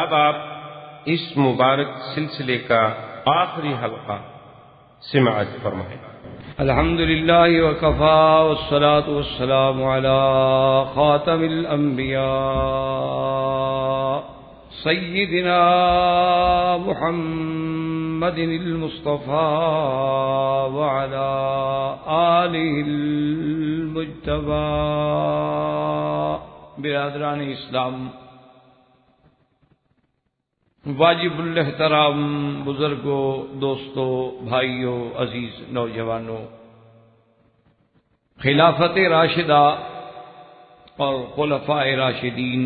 اب آپ اس مبارک سلسلے کا آخری حلقہ سماعت فرمائیں۔ الحمد للہ وکفا والصلاة والسلام علی خاتم الانبیاء سیدنا محمد المصطفى وعلى آلہ المجتبى۔ برادران اسلام، واجب الاحترام بزرگوں، دوستوں، بھائیوں، عزیز نوجوانوں، خلافت راشدہ اور خلفاء راشدین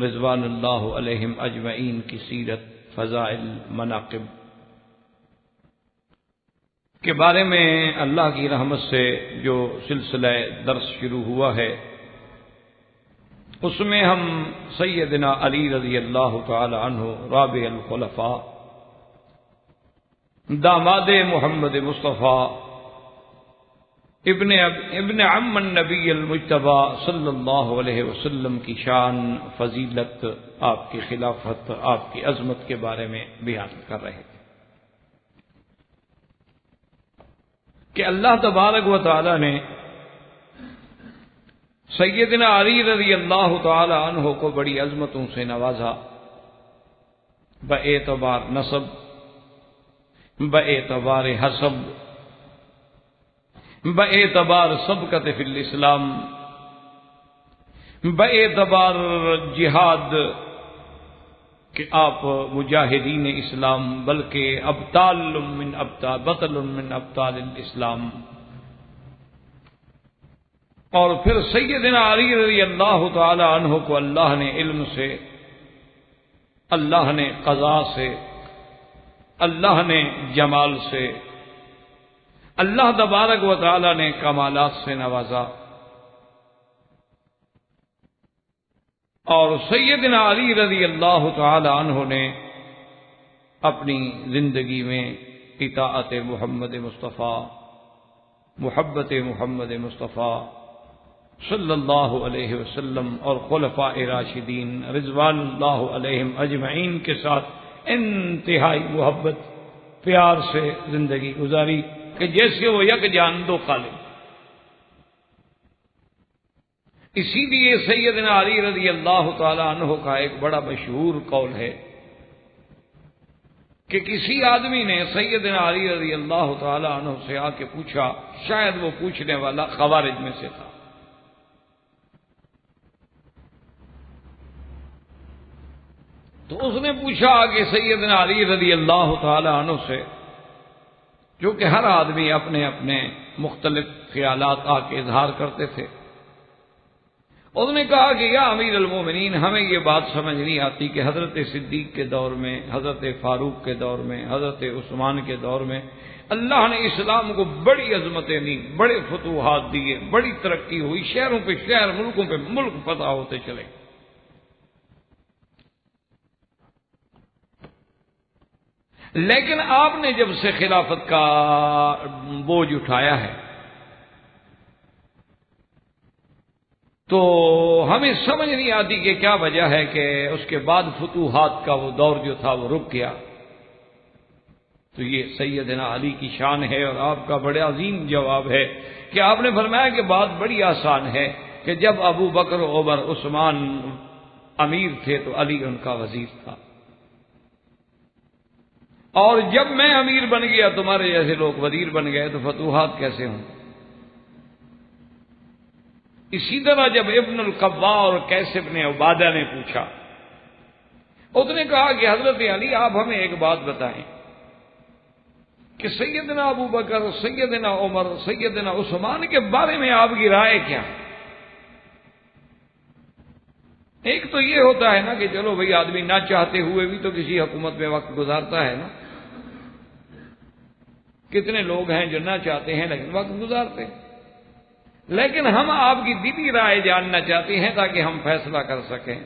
رضوان اللہ علیہم اجمعین کی سیرت، فضائل، مناقب کے بارے میں اللہ کی رحمت سے جو سلسلہ درس شروع ہوا ہے، اس میں ہم سیدنا علی رضی اللہ تعالی عنہ رابع الخلفاء، داماد محمد مصطفیٰ، ابن عم النبی المجتبی صلی اللہ علیہ وسلم کی شان، فضیلت، آپ کی خلافت، آپ کی عظمت کے بارے میں بیان کر رہے تھے کہ اللہ تبارک و تعالی نے سیدنا علی رضی اللہ تعالی عنہ کو بڑی عظمتوں سے نوازا، باعتبار نسب، باعتبار حسب، باعتبار سبقت فی الاسلام، باعتبار جہاد کہ آپ مجاہدین اسلام، بلکہ بطل من ابطال الاسلام۔ اور پھر سیدنا علی رضی اللہ تعالی عنہ کو اللہ نے علم سے، اللہ نے قضا سے، اللہ نے جمال سے، اللہ تبارک و تعالی نے کمالات سے نوازا۔ اور سیدنا علی رضی اللہ تعالی عنہ نے اپنی زندگی میں اطاعت محمد مصطفیٰ، محبت محمد مصطفیٰ صلی اللہ علیہ وسلم اور خلفاء راشدین رضوان اللہ علیہم اجمعین کے ساتھ انتہائی محبت، پیار سے زندگی گزاری کہ جیسے وہ یک جان دو خالق۔ اسی لیے سیدنا علی رضی اللہ تعالی عنہ کا ایک بڑا مشہور قول ہے کہ کسی آدمی نے سیدنا علی رضی اللہ تعالی عنہ سے آ کے پوچھا، شاید وہ پوچھنے والا خوارج میں سے تھا، تو اس نے پوچھا کہ سیدنا علی رضی اللہ تعالی عنہ سے، جو کہ ہر آدمی اپنے اپنے مختلف خیالات آ کے اظہار کرتے تھے، اس نے کہا کہ یا امیر المومنین، ہمیں یہ بات سمجھ نہیں آتی کہ حضرت صدیق کے دور میں، حضرت فاروق کے دور میں، حضرت عثمان کے دور میں اللہ نے اسلام کو بڑی عظمتیں دی، بڑے فتوحات دیے، بڑی ترقی ہوئی، شہروں پہ شہر، ملکوں پہ ملک فتح ہوتے چلے، لیکن آپ نے جب سے خلافت کا بوجھ اٹھایا ہے تو ہمیں سمجھ نہیں آتی کہ کیا وجہ ہے کہ اس کے بعد فتوحات کا وہ دور جو تھا وہ رک گیا۔ تو یہ سیدنا علی کی شان ہے، اور آپ کا بڑا عظیم جواب ہے کہ آپ نے فرمایا کہ بات بڑی آسان ہے کہ جب ابو بکر، عمر، عثمان امیر تھے تو علی ان کا وزیر تھا، اور جب میں امیر بن گیا، تمہارے جیسے لوگ وزیر بن گئے، تو فتوحات کیسے ہوں؟ اسی طرح جب ابن القبا اور قیس بن عبادہ نے پوچھا، اس نے کہا کہ حضرت علی آپ ہمیں ایک بات بتائیں کہ سیدنا ابو بکر، سیدنا عمر، سیدنا عثمان کے بارے میں آپ کی رائے کیا ہے؟ ایک تو یہ ہوتا ہے نا کہ چلو بھئی آدمی نہ چاہتے ہوئے بھی تو کسی حکومت میں وقت گزارتا ہے نا، کتنے لوگ ہیں جو نہ چاہتے ہیں لیکن وقت گزارتے ہیں، لیکن ہم آپ کی دلی رائے جاننا چاہتے ہیں تاکہ ہم فیصلہ کر سکیں۔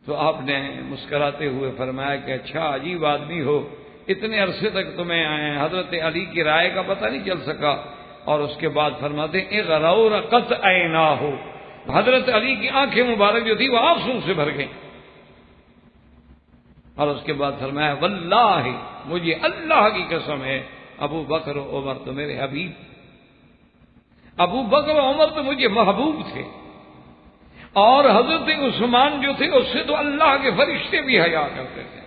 تو آپ نے مسکراتے ہوئے فرمایا کہ اچھا عجیب آدمی ہو، اتنے عرصے تک تمہیں حضرت علی کی رائے کا پتہ نہیں چل سکا۔ اور اس کے بعد فرماتے ہیں اغرورقت عیناہ، حضرت علی کی آنکھیں مبارک جو تھی وہ آنسو سے بھر گئیں۔ اور اس کے بعد فرمایا واللہ مجھے اللہ کی قسم ہے ابو بکر و عمر تو میرے حبیب، ابو بکر و عمر تو مجھے محبوب تھے، اور حضرت عثمان جو تھے اس سے تو اللہ کے فرشتے بھی حیا کرتے تھے۔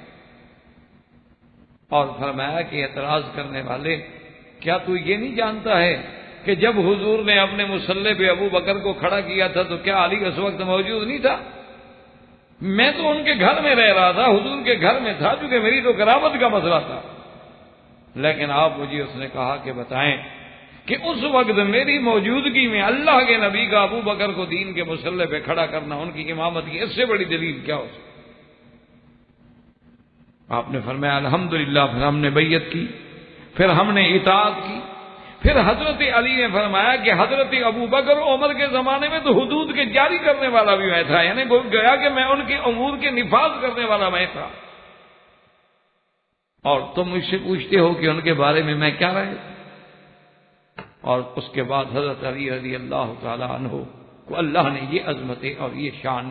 اور فرمایا کہ اعتراض کرنے والے، کیا تو یہ نہیں جانتا ہے کہ جب حضور نے اپنے مصلی پہ ابو بکر کو کھڑا کیا تھا تو کیا علی اس وقت موجود نہیں تھا؟ میں تو ان کے گھر میں رہ رہا تھا، حضور کے گھر میں تھا، چونکہ میری تو قرابت کا مسئلہ تھا، لیکن آپ مجھے اس نے کہا کہ بتائیں کہ اس وقت میری موجودگی میں اللہ کے نبی کا ابو بکر کو دین کے مصلی پہ کھڑا کرنا، ان کی امامت کی اس سے بڑی دلیل کیا ہو سکتی؟ آپ نے فرمایا الحمدللہ، پھر ہم نے بیعت کی، پھر ہم نے اطاعت کی۔ پھر حضرت علی نے فرمایا کہ حضرت ابو بکر و عمر کے زمانے میں تو حدود کے جاری کرنے والا بھی میں تھا، یعنی گویا کہ میں ان کے امور کے نفاذ کرنے والا میں تھا، اور تم مجھ سے پوچھتے ہو کہ ان کے بارے میں کیا رہے؟ اور اس کے بعد حضرت علی رضی اللہ تعالی عنہ کو اللہ نے یہ عظمتیں اور یہ شان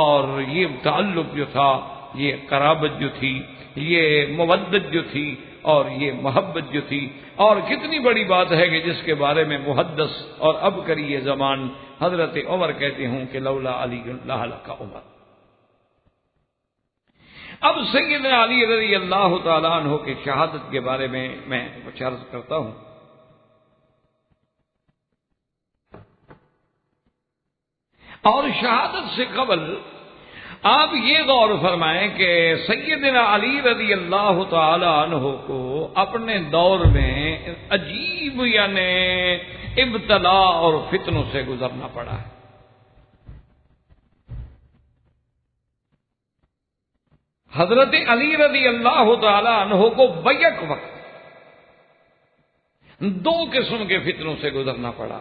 اور یہ تعلق جو تھا، یہ قرابت جو تھی، یہ مودت جو تھی اور یہ محبت جو تھی، اور کتنی بڑی بات ہے کہ جس کے بارے میں محدث اور اب کری یہ زمان حضرت عمر کہتے ہوں کہ لولا علی لہلک عمر۔ اب سیدنا علی رضی اللہ تعالیٰ عنہ کی شہادت کے بارے میں کچھ عرض کرتا ہوں۔ اور شہادت سے قبل آپ یہ غور فرمائیں کہ سیدنا علی رضی اللہ تعالی عنہ کو اپنے دور میں عجیب یعنی ابتلا اور فتنوں سے گزرنا پڑا ہے۔ حضرت علی رضی اللہ تعالی عنہ کو بیک وقت دو قسم کے فتنوں سے گزرنا پڑا۔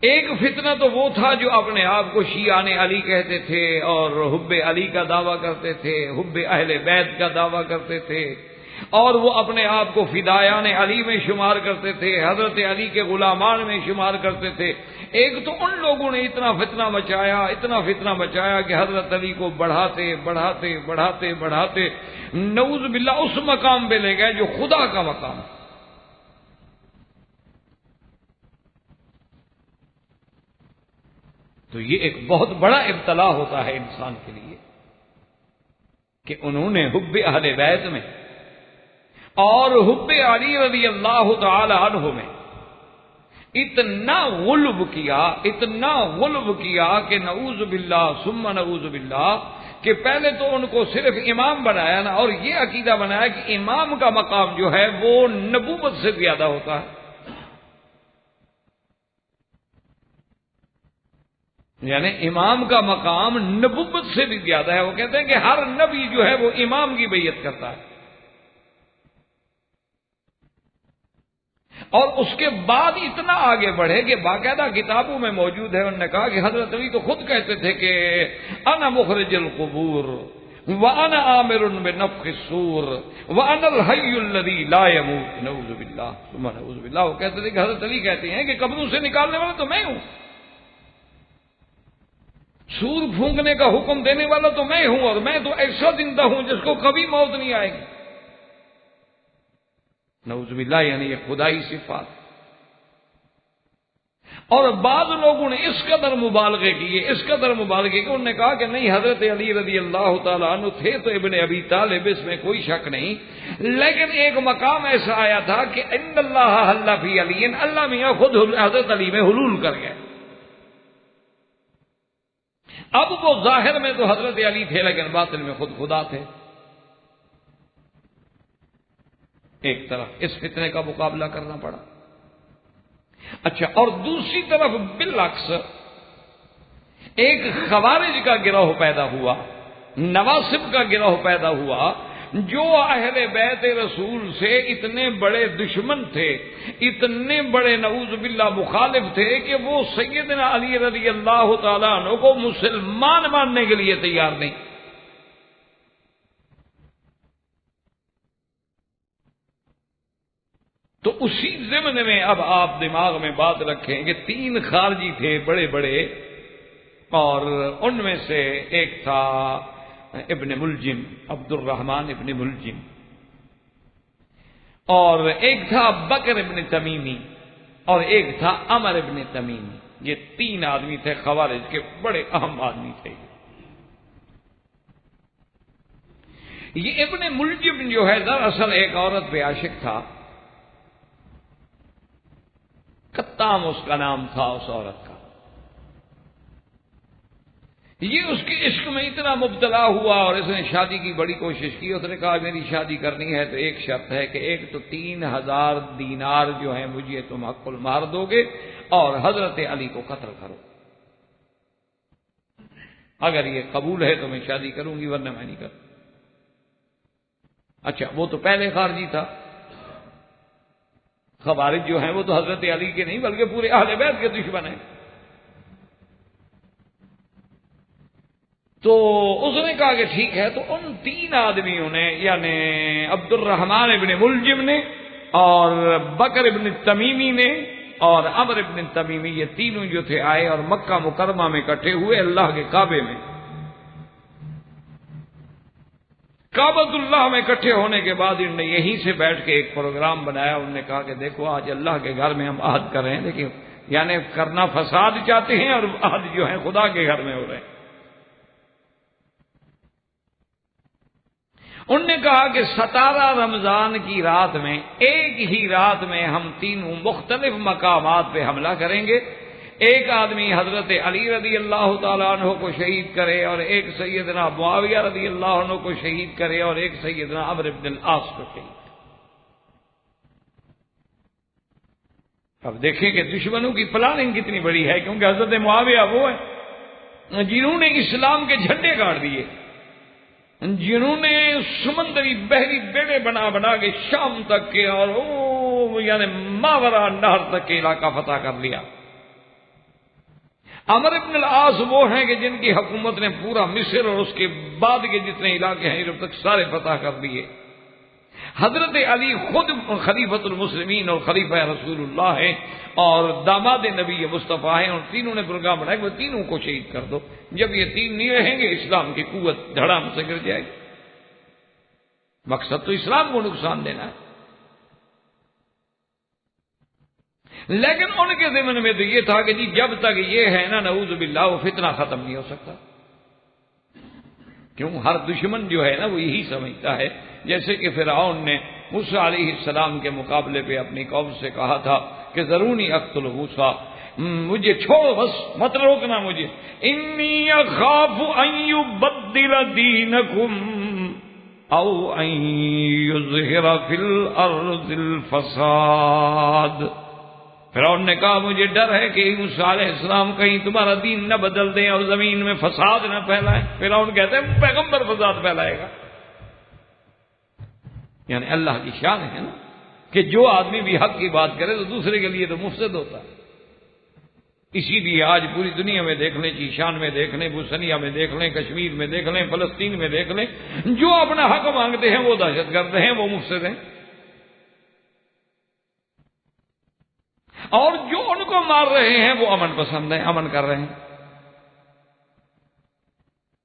ایک فتنہ تو وہ تھا جو اپنے آپ کو شیعان علی کہتے تھے اور حب علی کا دعویٰ کرتے تھے، حب اہل بیت کا دعویٰ کرتے تھے، اور وہ اپنے آپ کو فدایان علی میں شمار کرتے تھے، حضرت علی کے غلامان میں شمار کرتے تھے۔ ایک تو ان لوگوں نے اتنا فتنہ مچایا کہ حضرت علی کو بڑھاتے بڑھاتے بڑھاتے بڑھاتے نعوذ باللہ اس مقام پہ لے گئے جو خدا کا مقام۔ تو یہ ایک بہت بڑا ابتلا ہوتا ہے انسان کے لیے کہ انہوں نے حب اہل بیت میں اور حب علی رضی اللہ تعالی عنہ میں اتنا غلب کیا کہ نعوذ باللہ ثم نعوذ باللہ کہ پہلے تو ان کو صرف امام بنایا نا، اور یہ عقیدہ بنایا کہ امام کا مقام جو ہے وہ نبوت سے زیادہ ہوتا ہے، یعنی امام کا مقام نبوت سے بھی زیادہ ہے۔ وہ کہتے ہیں کہ ہر نبی جو ہے وہ امام کی بیعت کرتا ہے، اور اس کے بعد اتنا آگے بڑھے کہ باقاعدہ کتابوں میں موجود ہے، انہوں نے کہا کہ حضرت علی تو خود کہتے تھے کہ انا مخرج القبور وانا آمر بنفخ الصور وانا الحی الذی لا یموت نعوذ باللہ ثم نعوذ باللہ۔ وہ کہتے تھے کہ حضرت علی کہتے ہیں کہ قبروں سے نکالنے والا تو میں ہوں، سور پھونکنے کا حکم دینے والا تو میں ہوں، اور میں تو ایسا زندہ ہوں جس کو کبھی موت نہیں آئے گی، نعوذ باللہ، یعنی یہ خدائی صفات۔ اور بعض لوگوں نے اس قدر مبالغے کیے کہ انہوں نے کہا کہ نہیں، حضرت علی رضی اللہ تعالیٰ عنہ تھے تو ابن ابی طالب، اس میں کوئی شک نہیں، لیکن ایک مقام ایسا آیا تھا کہ ان اللہ حل فی علی، اللہ میاں خود حضرت علی میں حلول کر گئے۔ اب وہ ظاہر میں تو حضرت علی تھے لیکن باطن میں خود خدا تھے۔ ایک طرف اس فتنے کا مقابلہ کرنا پڑا۔ اچھا، اور دوسری طرف بالعکس ایک خوارج کا گروہ پیدا ہوا، نواصب کا گروہ پیدا ہوا، جو اہل بیت رسول سے اتنے بڑے دشمن تھے، اتنے بڑے نعوذ باللہ مخالف تھے کہ وہ سیدنا علی رضی اللہ تعالیٰ عنہ کو مسلمان ماننے کے لیے تیار نہیں۔ تو اسی ضمن میں اب آپ دماغ میں بات رکھیں کہ 3 خارجی تھے بڑے بڑے، اور ان میں سے ایک تھا ابن ملجم، عبد الرحمن ابن ملجم، اور ایک تھا بکر ابن تمیمی، اور ایک تھا عمر ابن تمیمی۔ یہ تین آدمی تھے خوارج کے، بڑے اہم آدمی تھے۔ یہ ابن ملجم جو ہے دراصل ایک عورت پہ عاشق تھا، کتام اس کا نام تھا اس عورت کا۔ یہ اس کے عشق میں اتنا مبتلا ہوا اور اس نے شادی کی بڑی کوشش کی۔ اس نے کہا میری شادی کرنی ہے تو ایک شرط ہے کہ ایک تو 3000 دینار جو ہیں مجھے تم حق المہر دو گے، اور حضرت علی کو قتل کرو۔ اگر یہ قبول ہے تو میں شادی کروں گی، ورنہ میں نہیں کروں۔ اچھا، وہ تو پہلے خارجی تھا۔ خوارج جو ہیں وہ تو حضرت علی کے نہیں بلکہ پورے اہل بیت کے دشمن ہیں۔ تو اس نے کہا کہ ٹھیک ہے۔ تو ان تین آدمیوں نے، یعنی عبد الرحمن ابن ملجم نے اور بکر ابن تمیمی نے اور عمر ابن تمیمی، یہ تینوں جو تھے آئے اور مکہ مکرمہ میں اکٹھے ہوئے اللہ کے کعبے میں۔ کعبۃ اللہ میں اکٹھے ہونے کے بعد انہوں نے یہیں سے بیٹھ کے ایک پروگرام بنایا۔ انہوں نے کہا کہ دیکھو آج اللہ کے گھر میں ہم عہد کر رہے ہیں، لیکن یعنی کرنا فساد چاہتے ہیں اور عہد جو ہے خدا کے گھر میں ہو رہے ہیں۔ انہوں نے کہا کہ 17 رمضان کی رات میں، ایک ہی رات میں ہم تینوں مختلف مقامات پہ حملہ کریں گے۔ ایک آدمی حضرت علی رضی اللہ تعالیٰ عنہ کو شہید کرے، اور ایک سیدنا معاویہ رضی اللہ عنہ کو شہید کرے، اور ایک سیدنا عمرو بن العاص کو شہید کرے۔ اب دیکھیں کہ دشمنوں کی پلاننگ کتنی بڑی ہے، کیونکہ حضرت معاویہ وہ ہیں جنہوں نے اسلام کے جھنڈے گاڑ دیے، جنہوں نے سمندری بحری بیڑے بنا بنا کے شام تک کے اور یعنی ماورا نہر تک کے علاقہ فتح کر لیا۔ عمرو بن العاص وہ ہیں کہ جن کی حکومت نے پورا مصر اور اس کے بعد کے جتنے علاقے ہیں یورپ تک سارے فتح کر دیے۔ حضرت علی خود خلیفۃ المسلمین اور خلیفہ رسول اللہ ہیں اور داماد نبی مصطفیٰ ہیں، اور تینوں نے پروگرام بنایا کہ وہ تینوں کو شہید کر دو۔ جب یہ تین نہیں رہیں گے اسلام کی قوت دھڑام سے گر جائے گی۔ مقصد تو اسلام کو نقصان دینا ہے، لیکن ان کے ذمن میں تو یہ تھا کہ جی جب تک یہ ہے نا نعوذ باللہ وہ فتنہ ختم نہیں ہو سکتا۔ کیوں؟ ہر دشمن جو ہے نا وہ یہی سمجھتا ہے، جیسے کہ فرعون نے موسیٰ علیہ السلام کے مقابلے پہ اپنی قوم سے کہا تھا کہ ضرونی اقتل موسیٰ، مجھے چھوڑو بس، مت روکنا مجھے، انی اخاف ان یبدل دینکم او ان یظہر فی الارض الفساد۔ فرعون نے کہا مجھے ڈر ہے کہ موسیٰ علیہ السلام کہیں تمہارا دین نہ بدل دیں اور زمین میں فساد نہ پھیلائیں۔ فرعون کہتے ہیں پیغمبر فساد پھیلائے گا۔ یعنی اللہ کی شان ہے نا کہ جو آدمی بھی حق کی بات کرے تو دوسرے کے لیے تو مفسد ہوتا ہے۔ اسی لیے آج پوری دنیا میں دیکھ لیں، چیشان میں دیکھ لیں، بوسنیا میں دیکھ لیں، کشمیر میں دیکھ لیں، فلسطین میں دیکھ لیں، جو اپنا حق مانگتے ہیں وہ دہشت گرد ہیں، وہ مفسد ہیں، اور جو ان کو مار رہے ہیں وہ امن پسند ہیں، امن کر رہے ہیں۔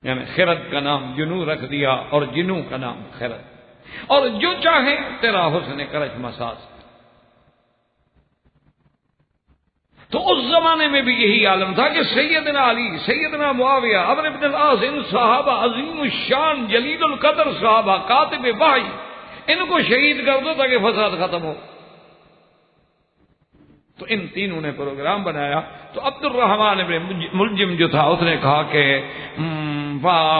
یعنی خرد کا نام جنو رکھ دیا اور جنو کا نام خرد، اور جو چاہیں تیرا حسن کرچ مساس۔ تو اس زمانے میں بھی یہی عالم تھا کہ سیدنا علی، سیدنا معاویہ، عمرو بن العاص، ان صحابہ عظیم الشان جلیل القدر صحابہ، کاتب وحی، ان کو شہید کر دو تاکہ فساد ختم ہو۔ تو ان تینوں نے پروگرام بنایا۔ تو عبد الرحمن ابن ملجم جو تھا اس نے کہا کہ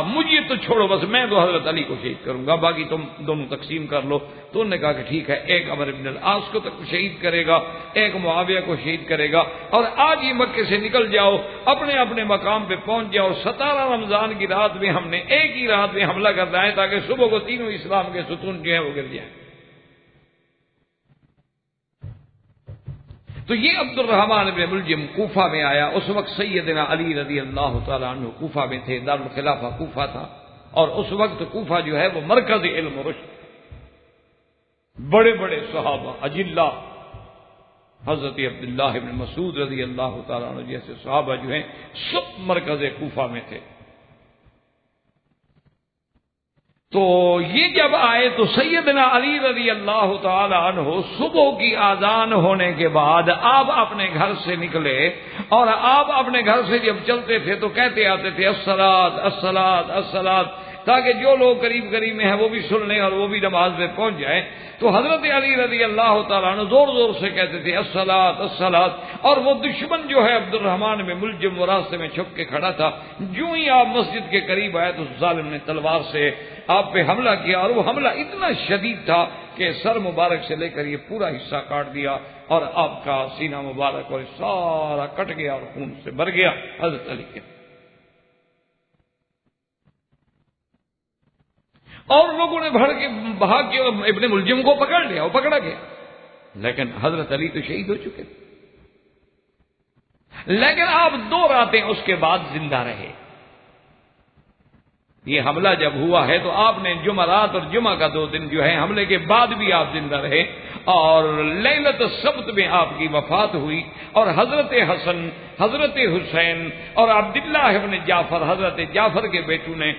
مجھے تو چھوڑو بس، میں تو حضرت علی کو شہید کروں گا، باقی تم دونوں تقسیم کر لو۔ تو انہوں نے کہا کہ ٹھیک ہے، ایک عمرو بن العاص کو شہید کرے گا، ایک معاویہ کو شہید کرے گا، اور آج ہی مکے سے نکل جاؤ، اپنے اپنے مقام پہ پہنچ جاؤ۔ 17 رمضان کی رات میں ہم نے ایک ہی رات میں حملہ کرنا ہے تاکہ صبح کو تینوں اسلام کے ستون جو ہیں وہ گر جائیں۔ تو یہ عبد الرحمن بن ملجم کوفہ میں آیا۔ اس وقت سیدنا علی رضی اللہ تعالیٰ عنہ کوفہ میں تھے، دارالخلافہ کوفہ تھا، اور اس وقت کوفہ جو ہے وہ مرکز علم و رشد، بڑے بڑے صحابہ اجلہ، حضرت عبداللہ بن مسعود رضی اللہ تعالیٰ عنہ جیسے صحابہ جو ہیں سب مرکز کوفہ میں تھے۔ تو یہ جب آئے تو سیدنا علی رضی اللہ تعالی عنہ صبح کی اذان ہونے کے بعد آپ اپنے گھر سے نکلے، اور آپ اپنے گھر سے جب چلتے تھے تو کہتے آتے تھے الصلاۃ الصلاۃ الصلاۃ، تاکہ جو لوگ قریب قریب میں ہیں وہ بھی سن لیں اور وہ بھی نماز میں پہنچ جائیں۔ تو حضرت علی رضی اللہ تعالیٰ عنہ زور زور سے کہتے تھے الصلاۃ الصلاۃ، اور وہ دشمن جو ہے عبد الرحمن میں ملجم وہ راستے میں چھپ کے کھڑا تھا، جو ہی آپ مسجد کے قریب آئے تو ظالم نے تلوار سے آپ پہ حملہ کیا، اور وہ حملہ اتنا شدید تھا کہ سر مبارک سے لے کر یہ پورا حصہ کاٹ دیا، اور آپ کا سینہ مبارک اور سارا کٹ گیا اور خون سے بھر گیا حضرت علی کے۔ اور لوگوں نے بھاگ کے ابن ملجم کو پکڑ لیا، وہ پکڑا گیا، لیکن حضرت علی تو شہید ہو چکے، لیکن آپ 2 راتیں اس کے بعد زندہ رہے۔ یہ حملہ جب ہوا ہے تو آپ نے جمعرات اور جمعہ کا 2 دن جو ہے حملے کے بعد بھی آپ زندہ رہے، اور لیلۃ السبت میں آپ کی وفات ہوئی، اور حضرت حسن، حضرت حسین اور عبداللہ ابن جعفر، حضرت جعفر کے بیٹوں نے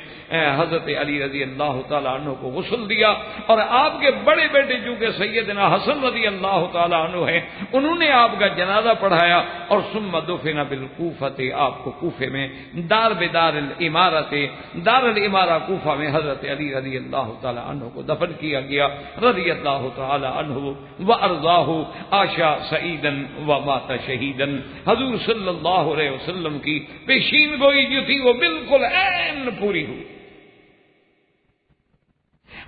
حضرت علی رضی اللہ تعالیٰ عنہ کو غسل دیا، اور آپ کے بڑے بیٹے چونکہ سیدنا حسن رضی اللہ تعالیٰ عنہ ہیں، انہوں نے آپ کا جنازہ پڑھایا، اور ثم دفن بالکوفۃ، آپ کو کوفے میں دار الامارۃ، دار الامارہ کوفہ میں حضرت علی رضی اللہ تعالیٰ عنہ کو دفن کیا گیا رضی اللہ تعالیٰ عنہ وارضاہ، عاشا سعیدا ومات شہیدا۔ حضور صلی اللہ علیہ وسلم کی پیشین گوئی جو تھی وہ بالکل عین پوری ہوئی۔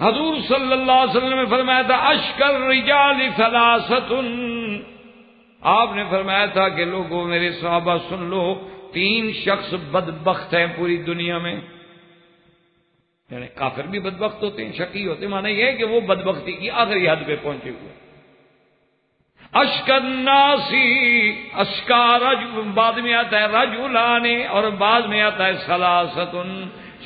حضور صلی اللہ علیہ وسلم نے فرمایا تھا اشکر رجال ثلاثۃ، آپ نے فرمایا تھا کہ لوگوں میرے صحابہ سن لو، 3 شخص بدبخت ہیں پوری دنیا میں، یعنی کافر بھی بدبخت ہوتے ہیں، شقی ہوتے ہیں، معنی یہ ہے کہ وہ بدبختی کی آخری حد پہ پہنچے ہوئے۔ اشکر ناسی، اشکار بعد میں آتا ہے رجلان، اور بعد میں آتا ہے ثلاثۃ۔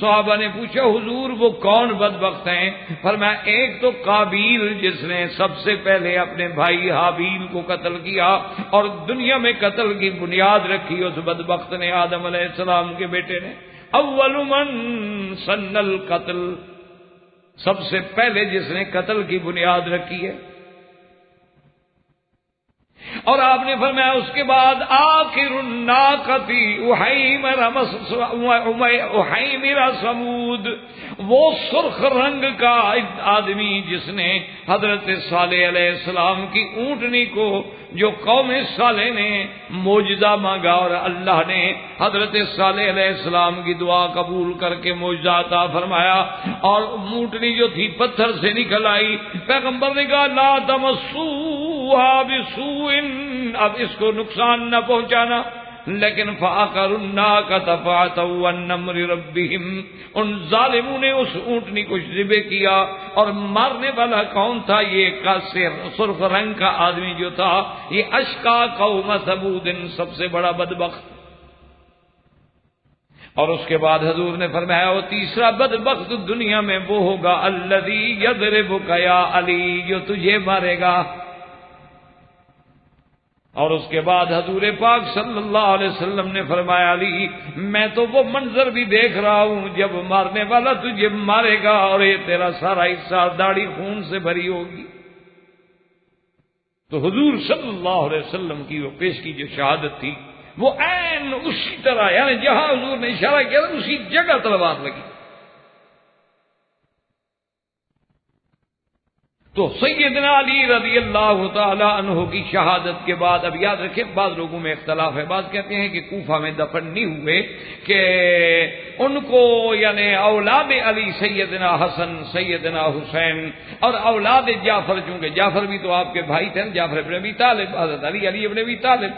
صحابہ نے پوچھا حضور وہ کون بدبخت ہیں؟ فرمایا ایک تو قابیل جس نے سب سے پہلے اپنے بھائی حابیل کو قتل کیا اور دنیا میں قتل کی بنیاد رکھی اس بدبخت نے، آدم علیہ السلام کے بیٹے نے۔ اول من سن القتل، سب سے پہلے جس نے قتل کی بنیاد رکھی ہے۔ اور آپ نے فرمایا اس کے بعد آخر الناقۃ احیمر سمود، وہ سرخ رنگ کا آدمی جس نے حضرت صالح علیہ السلام کی اونٹنی کو، جو قوم صالح نے معجزہ مانگا اور اللہ نے حضرت صالح علیہ السلام کی دعا قبول کر کے معجزہ عطا فرمایا، اور اونٹنی جو تھی پتھر سے نکل آئی، پیغمبر نے کہا لا تمسوها بسوء، اب اس کو نقصان نہ پہنچانا، لیکن فَعَقَرُوا النَّاقَةَ فَعَتَوْا عَنْ أَمْرِ رَبِّهِمْ، ان ظالموں نے اس اونٹنی کو ذبح کیا، اور مارنے والا کون تھا؟ یہ سرخ رنگ کا آدمی جو تھا، یہ اشقا قوم ثمود، سب سے بڑا بدبخت۔ اور اس کے بعد حضور نے فرمایا وہ تیسرا بدبخت دنیا میں وہ ہوگا الذی یضربک یا علی، جو تجھے مارے گا۔ اور اس کے بعد حضور پاک صلی اللہ علیہ وسلم نے فرمایا علی میں تو وہ منظر بھی دیکھ رہا ہوں جب مارنے والا تجھے مارے گا اور یہ تیرا سارا حصہ داڑھی خون سے بھری ہوگی۔ تو حضور صلی اللہ علیہ وسلم کی وہ پیش کی جو شہادت تھی وہ عین اسی طرح، یعنی جہاں حضور نے اشارہ کیا تھا اسی جگہ تلوار لگی۔ تو سیدنا علی رضی اللہ تعالی عنہ کی شہادت کے بعد، اب یاد رکھیں بعض لوگوں میں اختلاف ہے، بعض کہتے ہیں کہ کوفہ میں دفن نہیں ہوئے، کہ ان کو یعنی اولاد علی سیدنا حسن، سیدنا حسین اور اولاد جعفر، چونکہ جعفر بھی تو آپ کے بھائی تھے، جعفر ابن ابی طالب، حضرت علی ابن ابی طالب،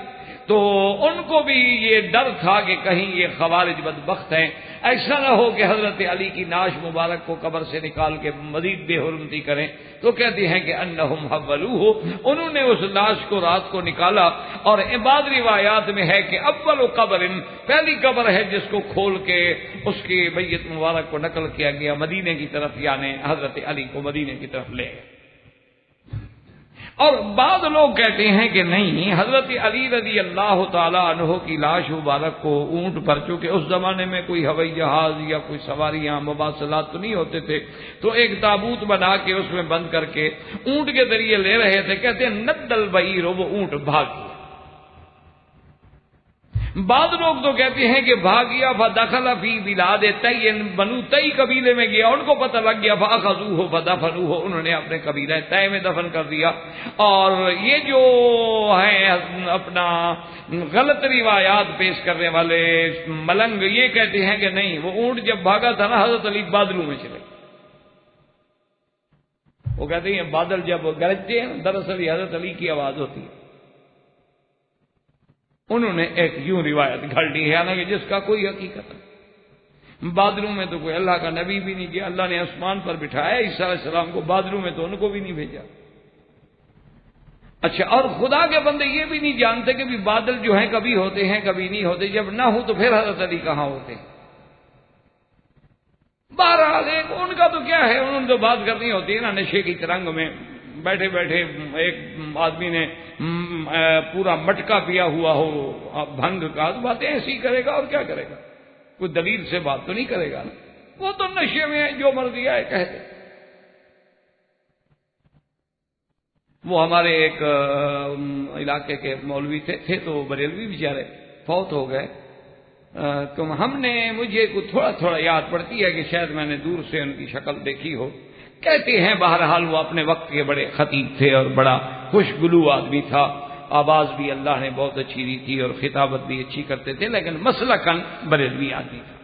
تو ان کو بھی یہ ڈر تھا کہ کہیں یہ خوارج بدبخت ہیں، ایسا نہ ہو کہ حضرت علی کی نعش مبارک کو قبر سے نکال کے مزید بے حرمتی کریں۔ تو کہتے ہیں کہ انہم حولوہ، انہوں نے اس لاش کو رات کو نکالا، اور بعض روایات میں ہے کہ اول قبر، پہلی قبر ہے جس کو کھول کے اس کی میت مبارک کو نقل کیا گیا مدینے کی طرف، یعنی حضرت علی کو مدینے کی طرف لے گئے۔ اور بعض لوگ کہتے ہیں کہ نہیں، حضرت علی رضی اللہ تعالیٰ عنہ کی لاش مبارک کو اونٹ پر، چونکہ اس زمانے میں کوئی ہوائی جہاز یا کوئی سواریاں مواصلات تو نہیں ہوتے تھے، تو ایک تابوت بنا کے اس میں بند کر کے اونٹ کے ذریعے لے رہے تھے. کہتے ہیں ند البعیر، وہ اونٹ بھاگ گیا. بعض لوگ تو کہتے ہیں کہ بھاگ گیا فدخل فی بلاد تئی، بنو تئی قبیلے میں گیا، ان کو پتہ لگ گیا فاخذوہ فدفنوہ، انہوں نے اپنے قبیلہ تئی میں دفن کر دیا. اور یہ جو ہے اپنا غلط روایات پیش کرنے والے ملنگ یہ کہتے ہیں کہ نہیں، وہ اونٹ جب بھاگا تھا نا حضرت علی بادلوں میں چلے. وہ کہتے ہیں بادل جب گرجتے ہیں دراصل یہ حضرت علی کی آواز ہوتی ہے. انہوں نے ایک یوں روایت گھڑ لی ہے، حالانکہ جس کا کوئی حقیقت نہیں. بادلوں میں تو کوئی اللہ کا نبی بھی نہیں گیا، اللہ نے آسمان پر بٹھایا عیسیٰ علیہ السلام کو، بادلوں میں تو ان کو بھی نہیں بھیجا. اچھا، اور خدا کے بندے یہ بھی نہیں جانتے کہ بھی بادل جو ہیں کبھی ہوتے ہیں کبھی نہیں ہوتے. جب نہ ہو تو پھر حضرت علی کہاں ہوتے ہیں؟ بہرحال ان کا تو کیا ہے، انہوں نے تو بات کرنی ہوتی ہے نا نشے کی ترنگ میں بیٹھے بیٹھے. ایک آدمی نے پورا مٹکا پیا ہوا ہو بھنگ کا، تو باتیں ایسی کرے گا اور کیا کرے گا؟ کوئی دلیل سے بات تو نہیں کرے گا نا. وہ تو نشے میں جو مرضی آئے کہتے. وہ ہمارے ایک علاقے کے مولوی تھے تو بریلوی بیچارے فوت ہو گئے. تو ہم نے، مجھے تھوڑا تھوڑا یاد پڑتی ہے کہ شاید میں نے دور سے ان کی شکل دیکھی ہو. کہتے ہیں بہرحال وہ اپنے وقت کے بڑے خطیب تھے اور بڑا خوشگلو آدمی تھا. آواز بھی اللہ نے بہت اچھی دی تھی اور خطابت بھی اچھی کرتے تھے، لیکن مسلکن بریلوی آدمی تھا.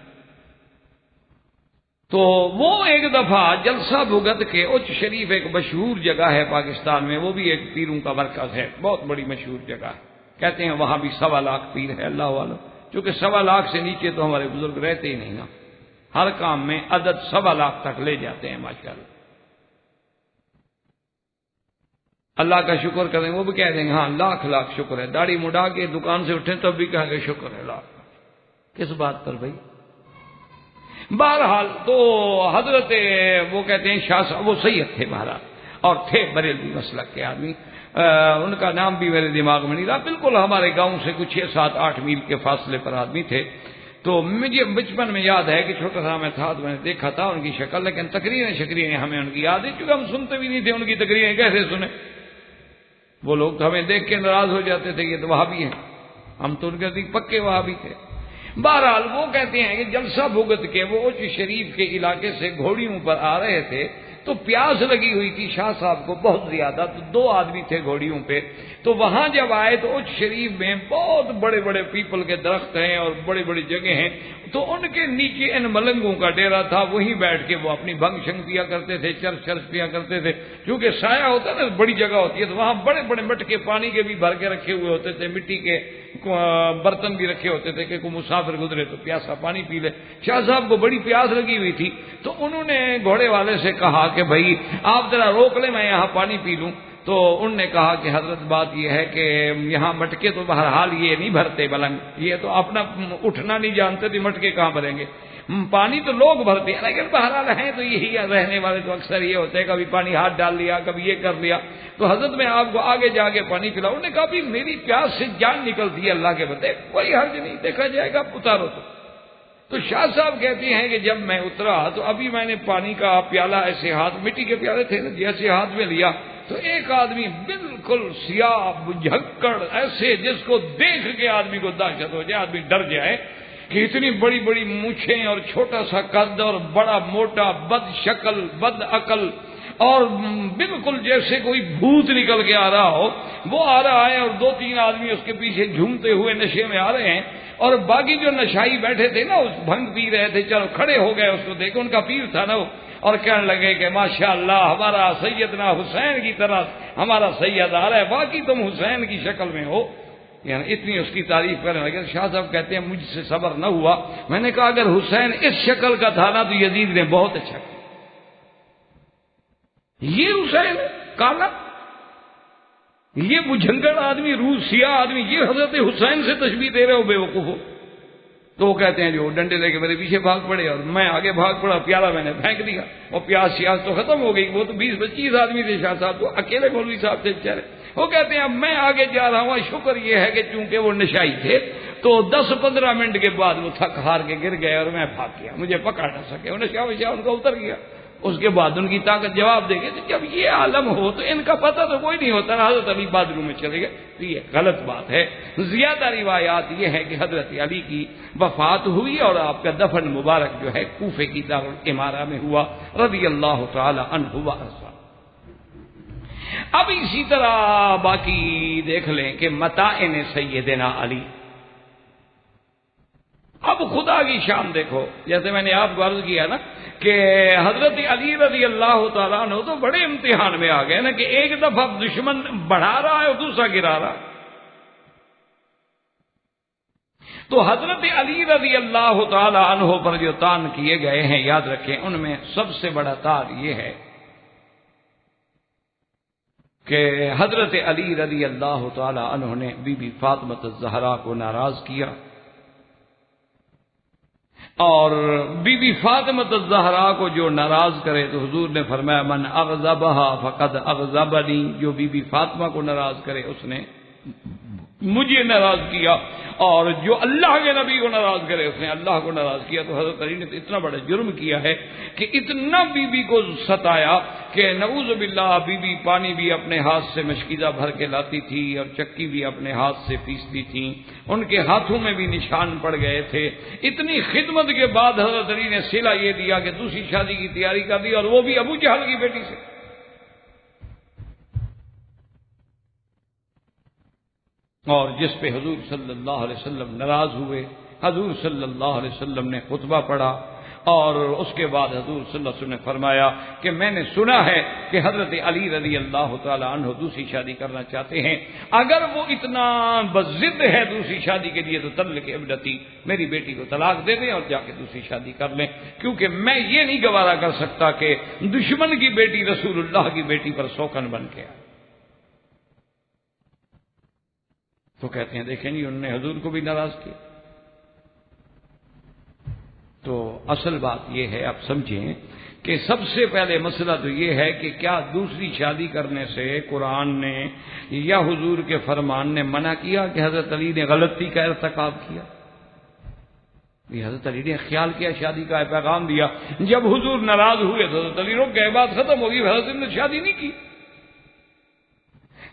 تو وہ ایک دفعہ جلسہ بھگت کے اچ شریف ایک مشہور جگہ ہے پاکستان میں، وہ بھی ایک پیروں کا مرکز ہے، بہت بڑی مشہور جگہ ہے. کہتے ہیں وہاں بھی 1.25 لاکھ پیر ہے اللہ والوں، چونکہ 1.25 لاکھ سے نیچے تو ہمارے بزرگ رہتے ہی نہیں نا. ہر کام میں عدد 1.25 لاکھ تک لے جاتے ہیں ماشاءاللہ. اللہ کا شکر کریں، وہ بھی کہہ دیں گے ہاں لاکھ لاکھ شکر ہے. داڑھی مڈا کے دکان سے اٹھیں تب بھی کہیں گے شکر ہے لاکھ. کس بات پر بھائی؟ بہرحال تو حضرت وہ کہتے ہیں شاہ صاحب، وہ سید تھے بہرحال اور تھے بریلوی مسلک کے آدمی. ان کا نام بھی میرے دماغ میں نہیں رہا. بالکل ہمارے گاؤں سے کچھ 6, 7, 8 میل کے فاصلے پر آدمی تھے. تو مجھے بچپن میں یاد ہے کہ چھوٹا سا میں تھا تو میں نے دیکھا تھا ان کی شکل، لیکن تقریریں ہمیں ان کی یاد ہے، کیونکہ ہم سنتے بھی نہیں تھے. ان کی تقریریں کیسے سنیں؟ وہ لوگ تو ہمیں دیکھ کے ناراض ہو جاتے تھے، یہ تو وہابی ہیں. ہم تو ان کے پکے وہابی تھے. بہرحال وہ کہتے ہیں کہ جلسہ بھگت کے وہ اچ شریف کے علاقے سے گھوڑیوں پر آ رہے تھے تو پیاس لگی ہوئی تھی شاہ صاحب کو بہت زیادہ. تو 2 آدمی تھے گھوڑیوں پہ. تو وہاں جب آئے تو اچ شریف میں بہت بڑے بڑے پیپل کے درخت ہیں اور بڑی بڑی جگہ ہیں. تو ان کے نیچے ان ملنگوں کا ڈیرا تھا، وہیں بیٹھ کے وہ اپنی بھنگ شنگ پیا کرتے تھے، چرس پیا کرتے تھے. کیونکہ سایہ ہوتا ہے نا، بڑی جگہ ہوتی ہے، تو وہاں بڑے بڑے مٹکے پانی کے بھی بھر کے رکھے ہوئے ہوتے تھے، مٹی کے برتن بھی رکھے ہوتے تھے کہ کوئی مسافر گزرے تو پیاسا پانی پی لے. شاہ صاحب کو بڑی پیاس لگی ہوئی تھی. تو انہوں نے گھوڑے والے سے کہا کہ بھائی آپ ذرا روک لیں، میں یہاں پانی پی لوں. تو انہوں نے کہا کہ حضرت بات یہ ہے کہ یہاں مٹکے تو بہرحال یہ نہیں بھرتے ملنگ، یہ تو اپنا اٹھنا نہیں جانتے تھے، مٹکے کہاں بھریں گے؟ پانی تو لوگ بھرتے ہیں، لیکن بہرحال ہیں تو یہی رہنے والے تو اکثر یہ ہوتے ہیں، کبھی پانی ہاتھ ڈال لیا، کبھی یہ کر لیا. تو حضرت میں آپ کو آگے جا کے پانی پلاؤں. انہوں نے کہا بھی میری پیاس سے جان نکلتی ہے اللہ کے بندے، کوئی حرج نہیں، دیکھا جائے گا، اتارو. تو شاہ صاحب کہتے ہیں کہ جب میں اترا تو ابھی میں نے پانی کا پیالہ ایسے ہاتھ، مٹی کے پیالے تھے نا، جیسے ہاتھ میں لیا تو ایک آدمی بالکل سیاہ جھکڑ ایسے جس کو دیکھ کے آدمی کو دہشت ہو جائے، آدمی ڈر جائے کہ اتنی بڑی بڑی مونچھیں اور چھوٹا سا قد اور بڑا موٹا، بد شکل، بد عقل، اور بالکل جیسے کوئی بھوت نکل کے آ رہا ہو. وہ آ رہا ہے اور 2-3 آدمی اس کے پیچھے جھومتے ہوئے نشے میں آ رہے ہیں. اور باقی جو نشائی بیٹھے تھے نا، اس بھنگ پی رہے تھے، چلو کھڑے ہو گئے اس کو دیکھ، ان کا پیر تھا نا وہ، اور کہنے لگے کہ ماشاءاللہ ہمارا سیدنا حسین کی طرح ہمارا سید آ رہا ہے، باقی تم حسین کی شکل میں ہو. یعنی اتنی اس کی تعریف کرنے لگے. شاہ صاحب کہتے ہیں مجھ سے صبر نہ ہوا. میں نے کہا اگر حسین اس شکل کا تھا نا تو یزید نے بہت اچھا کیا. یہ حسین کالا، یہ بجھنگڑ آدمی، روح سیاہ آدمی، یہ حضرت حسین سے تشبیہ دے رہے ہو بے وقوفو. تو وہ کہتے ہیں جو ڈنڈے لے کے میرے پیچھے بھاگ پڑے اور میں آگے بھاگ پڑا، پیالہ میں نے پھینک دیا، اور پیاس شیاس تو ختم ہو گئی، وہ تو 20-25 آدمی تھے، شاہ صاحب تو اکیلے مولوی صاحب تھے بیچارے۔ وہ کہتے ہیں اب میں آگے جا رہا ہوں، شکر یہ ہے کہ چونکہ وہ نشائی تھے تو 10-15 منٹ کے بعد وہ تھک ہار کے گر گئے اور میں بھاگ گیا، مجھے پکڑ نہ سکے، وہ نشہ وشہ ان کا اتر گیا۔ اس کے بعد ان کی طاقت جواب دے گی، تو جب یہ عالم ہو تو ان کا پتہ تو کوئی نہیں ہوتا، حضرت علی باتھ روم میں چلے گئے، تو یہ غلط بات ہے۔ زیادہ روایات یہ ہے کہ حضرت علی کی وفات ہوئی اور آپ کا دفن مبارک جو ہے کوفے کی دارالامارہ میں ہوا، رضی اللہ تعالی عنہ وارضاہ۔ اب اسی طرح باقی دیکھ لیں کہ متاعن سیدنا علی، اب خدا کی شان دیکھو، جیسے میں نے آپ کو عرض کیا نا کہ حضرت علی رضی اللہ تعالیٰ عنہ تو بڑے امتحان میں آ گئے نا کہ ایک دفعہ دشمن بڑھا رہا ہے اور دوسرا گرا رہا ہے۔ تو حضرت علی رضی اللہ تعالیٰ عنہ پر جو تان کیے گئے ہیں، یاد رکھیں ان میں سب سے بڑا تان یہ ہے کہ حضرت علی رضی اللہ تعالیٰ عنہ نے بی بی فاطمہ الزہرا کو ناراض کیا، اور بی بی فاطمہ الزہرا کو جو ناراض کرے تو حضور نے فرمایا من اغضبها فقد اغضبنی، جو بی بی فاطمہ کو ناراض کرے اس نے مجھے ناراض کیا، اور جو اللہ کے نبی کو ناراض کرے اس نے اللہ کو ناراض کیا۔ تو حضرت علی نے تو اتنا بڑا جرم کیا ہے کہ اتنا بی بی کو ستایا کہ نعوذ باللہ بی بی پانی بھی اپنے ہاتھ سے مشکیزہ بھر کے لاتی تھی اور چکی بھی اپنے ہاتھ سے پیستی تھیں، ان کے ہاتھوں میں بھی نشان پڑ گئے تھے۔ اتنی خدمت کے بعد حضرت علی نے صلہ یہ دیا کہ دوسری شادی کی تیاری کر دی، اور وہ بھی ابو جہل کی بیٹی سے۔ اور جس پہ حضور صلی اللہ علیہ وسلم ناراض ہوئے، حضور صلی اللہ علیہ وسلم نے خطبہ پڑھا، اور اس کے بعد حضور صلی اللہ علیہ وسلم نے فرمایا کہ میں نے سنا ہے کہ حضرت علی رضی اللہ تعالی عنہ دوسری شادی کرنا چاہتے ہیں، اگر وہ اتنا بضد ہے دوسری شادی کے لیے تو طلق ابنتی، میری بیٹی کو طلاق دے دیں اور جا کے دوسری شادی کر لیں، کیونکہ میں یہ نہیں گوارا کر سکتا کہ دشمن کی بیٹی رسول اللہ کی بیٹی پر سوکن بن کے آئے۔ تو کہتے ہیں دیکھیں جی انہوں نے حضور کو بھی ناراض کیا۔ تو اصل بات یہ ہے، آپ سمجھیں کہ سب سے پہلے مسئلہ تو یہ ہے کہ کیا دوسری شادی کرنے سے قرآن نے یا حضور کے فرمان نے منع کیا کہ حضرت علی نے غلطی کا ارتکاب کیا؟ حضرت علی نے خیال کیا، شادی کا پیغام دیا، جب حضور ناراض ہوئے تو حضرت علی روک گئے، بات ختم ہوگی، حضرت علی نے شادی نہیں کی۔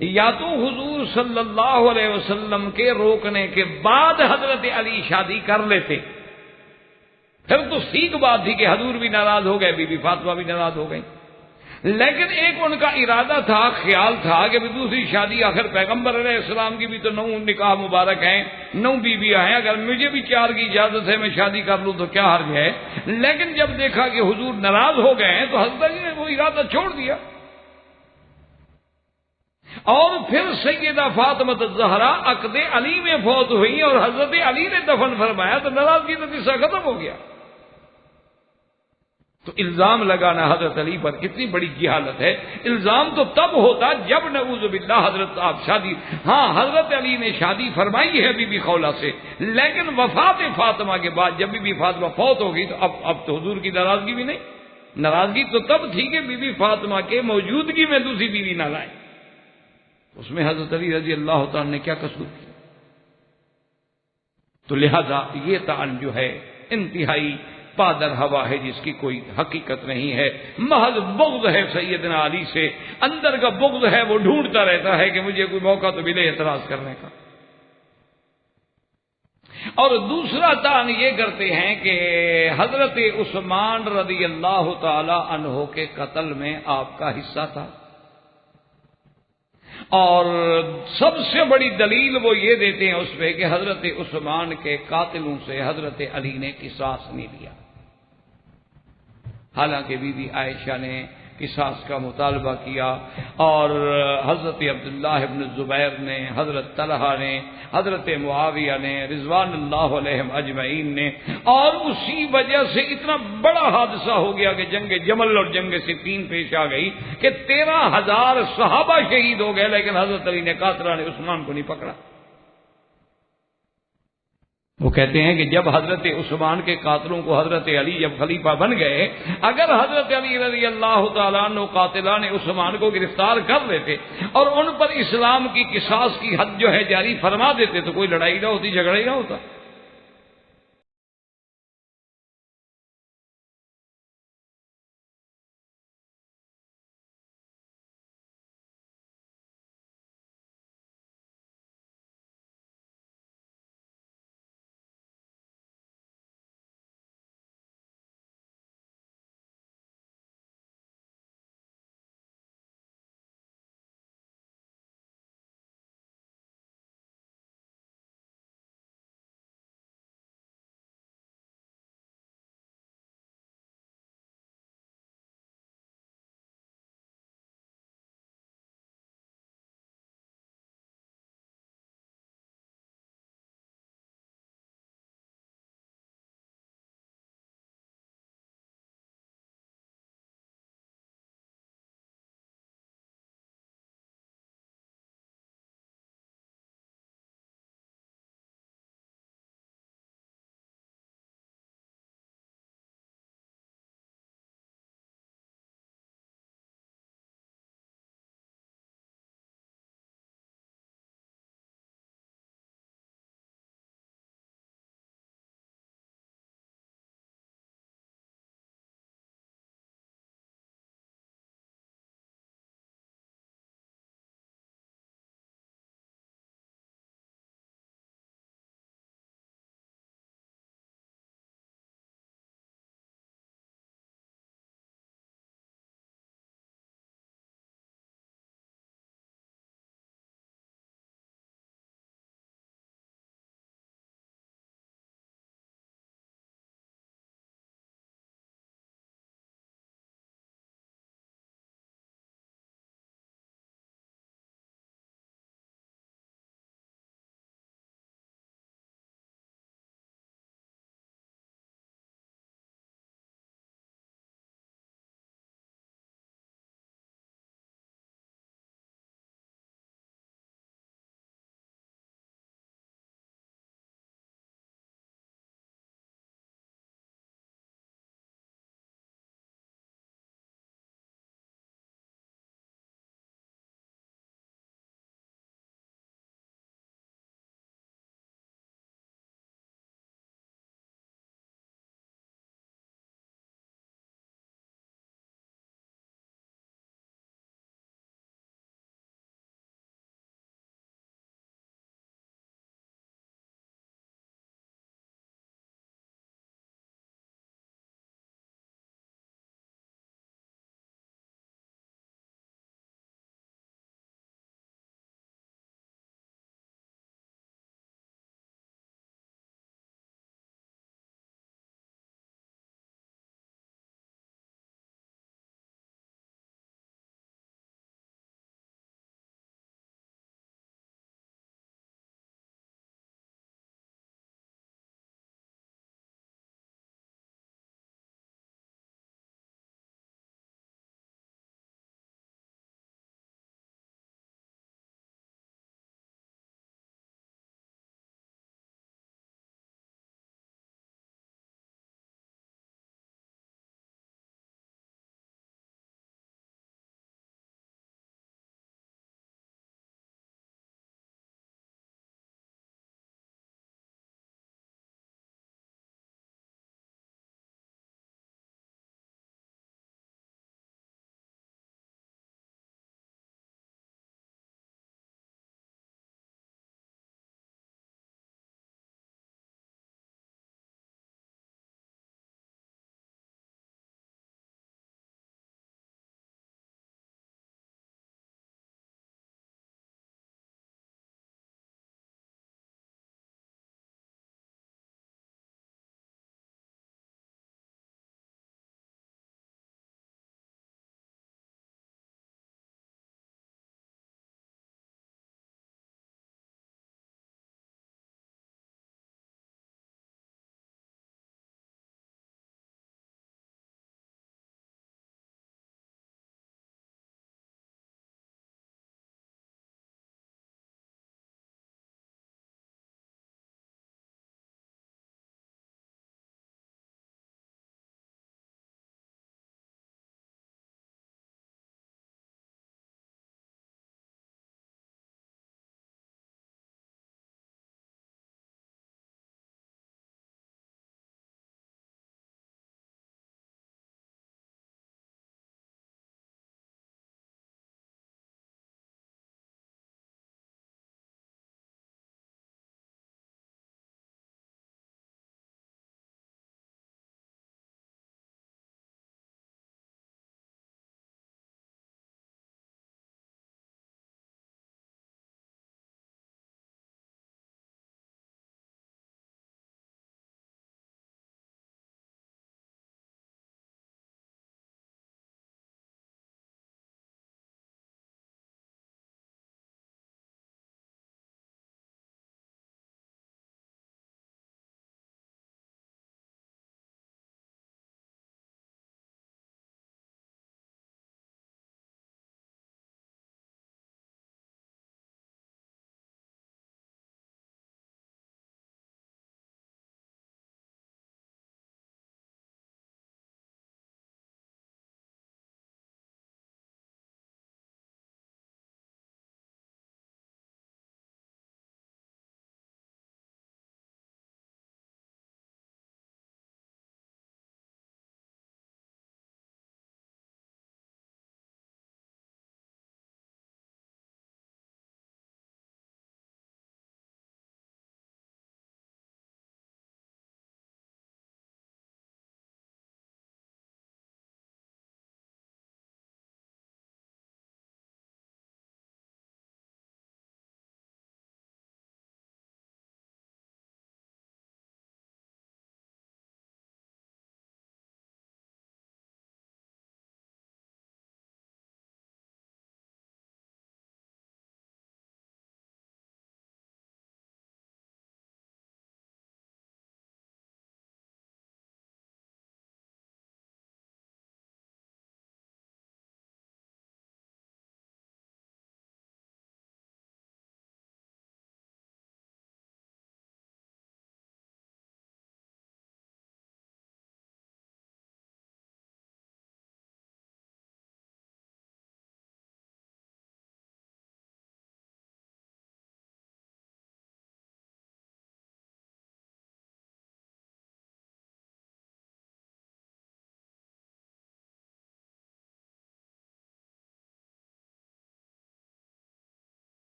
یا تو حضور صلی اللہ علیہ وسلم کے روکنے کے بعد حضرت علی شادی کر لیتے، پھر تو ٹھیک بات تھی کہ حضور بھی ناراض ہو گئے، بی بی فاطمہ بھی ناراض ہو گئی، لیکن ایک ان کا ارادہ تھا، خیال تھا کہ دوسری شادی، آخر پیغمبر علیہ السلام کی بھی تو 9 نکاح مبارک ہیں، 9 بیویاں ہیں، اگر مجھے بھی 4 کی اجازت ہے میں شادی کر لوں تو کیا حرج ہے۔ لیکن جب دیکھا کہ حضور ناراض ہو گئے ہیں تو حضرت علی نے وہ ارادہ چھوڑ دیا، اور پھر سیدہ فاطمہ الزہرا عقد علی میں فوت ہوئی اور حضرت علی نے دفن فرمایا، تو ناراضگی کا قصہ ختم ہو گیا۔ تو الزام لگانا حضرت علی پر کتنی بڑی جہالت ہے۔ الزام تو تب ہوتا جب نعوذ باللہ حضرت آپ شادی، ہاں حضرت علی نے شادی فرمائی ہے بی بی خولہ سے، لیکن وفات فاطمہ کے بعد جب بی بی فاطمہ فوت ہو گئی تو اب تو حضور کی ناراضگی بھی نہیں، ناراضگی تو تب تھی کہ بی بی فاطمہ کے موجودگی میں دوسری بیوی نہ لائیں، اس میں حضرت علی رضی اللہ تعالیٰ نے کیا قصور کیا؟ تو لہذا یہ تعین جو ہے انتہائی پادر ہوا ہے، جس کی کوئی حقیقت نہیں ہے، محض بغض ہے سیدنا علی سے، اندر کا بغض ہے، وہ ڈھونڈتا رہتا ہے کہ مجھے کوئی موقع تو ملے اعتراض کرنے کا۔ اور دوسرا تعین یہ کرتے ہیں کہ حضرت عثمان رضی اللہ تعالی عنہ کے قتل میں آپ کا حصہ تھا، اور سب سے بڑی دلیل وہ یہ دیتے ہیں اس پہ کہ حضرت عثمان کے قاتلوں سے حضرت علی نے قصاص نہیں لیا، حالانکہ بی بی عائشہ نے قصاص کا مطالبہ کیا، اور حضرت عبداللہ ابن الزبیر نے، حضرت طلحہ نے، حضرت معاویہ نے، رضوان اللہ علیہم اجمعین نے، اور اسی وجہ سے اتنا بڑا حادثہ ہو گیا کہ جنگ جمل اور جنگ صفین پیش آ گئی کہ 13,000 صحابہ شہید ہو گئے، لیکن حضرت علی نے قاتلان عثمان کو نہیں پکڑا۔ وہ کہتے ہیں کہ جب حضرت عثمان کے قاتلوں کو حضرت علی جب خلیفہ بن گئے، اگر حضرت علی رضی اللہ تعالیٰ عنہ قاتلان عثمان کو گرفتار کر لیتے اور ان پر اسلام کی قصاص کی حد جو ہے جاری فرما دیتے تو کوئی لڑائی نہ ہوتی، جھگڑا ہی نہ ہوتا۔